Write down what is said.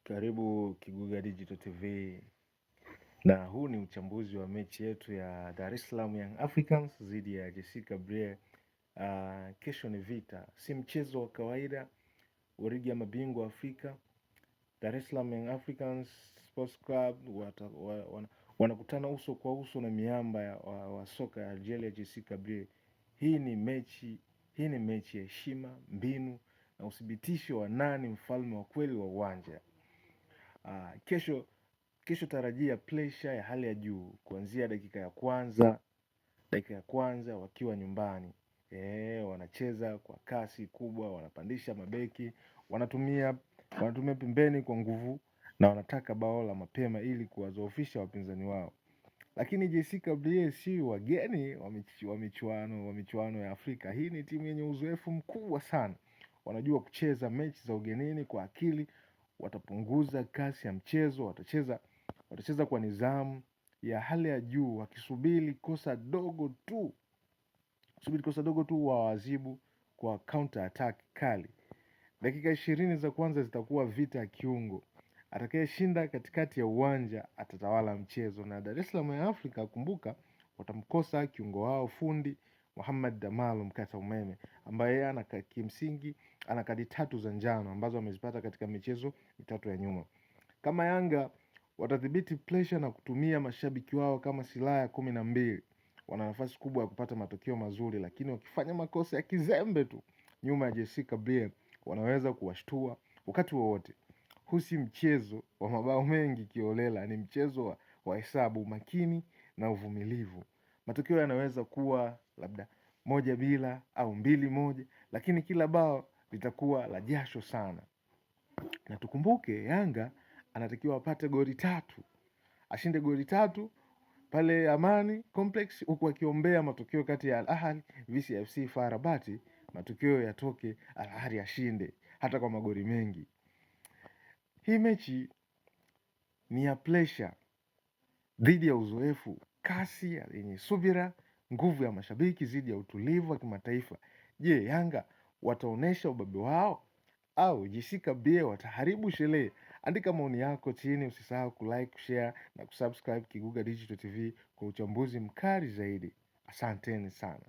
Karibu Kiguga Digital TV, na huu ni uchambuzi wa mechi yetu ya Dar es Salaam Young Africans dhidi ya JS Kabylie. Kesho ni vita, si mchezo wa kawaida wa ligi ya mabingwa Afrika. Dar es Salaam Young Africans Sports Club wanakutana uso kwa uso na miamba wa soka ya Algeria, JS Kabylie. Hii ni mechi ya heshima, mbinu na uthibitisho wa nani mfalme wa kweli wa uwanja. Kesho tarajia pressure ya hali ya juu kuanzia dakika ya kwanza wakiwa nyumbani. Wanacheza kwa kasi kubwa, wanapandisha mabeki, wanatumia pembeni kwa nguvu na wanataka bao la mapema ili kuwazoofisha wapinzani wao. Lakini JS Kabylie si wageni wa michuano ya Afrika. Hii ni timu yenye uzoefu mkubwa sana. Wanajua kucheza mechi za ugenini kwa akili, watapunguza kasi ya mchezo, watacheza kwa nidhamu ya hali ya juu, wakisubiri kosa dogo tu wawazibu kwa counter attack kali. Dakika 20 za kwanza zitakuwa vita ya kiungo. Atakayeshinda katikati ya uwanja atatawala mchezo, na Dar es Salaam ya Afrika, kumbuka, watamkosa kiungo wao fundi Mohamed Damalo mkata umeme, ambaye kimsingi ana kadi 3 za njano ambazo amezipata katika michezo 3 ya nyuma. Kama Yanga watadhibiti pressure na kutumia mashabiki wao kama silaha ya 12, wana nafasi kubwa ya kupata matokeo mazuri. Lakini wakifanya makosa ya kizembe tu nyuma ya JS Kabylie, wanaweza kuwashtua wakati wowote. Huu si mchezo wa mabao mengi kiolela, ni mchezo wa hesabu, makini na uvumilivu. Matokeo yanaweza kuwa labda 1-0 au 2-1, lakini kila bao litakuwa la jasho sana. Na tukumbuke Yanga anatakiwa apate goli 3, ashinde goli 3 pale Amani Complex, huku akiombea matokeo kati ya Al Ahly vs FC FAR Rabat, matokeo yatoke, Al Ahly ashinde hata kwa magoli mengi. Hii mechi ni ya pressure dhidi ya uzoefu, kasi yenye subira, nguvu ya mashabiki dhidi ya utulivu wa kimataifa. Je, Yanga wataonesha ubabe wao au JS Kabylie wataharibu sherehe? Andika maoni yako chini, usisahau kulike, kushare na kusubscribe Kiguga Digital TV kwa uchambuzi mkali zaidi. Asanteni sana.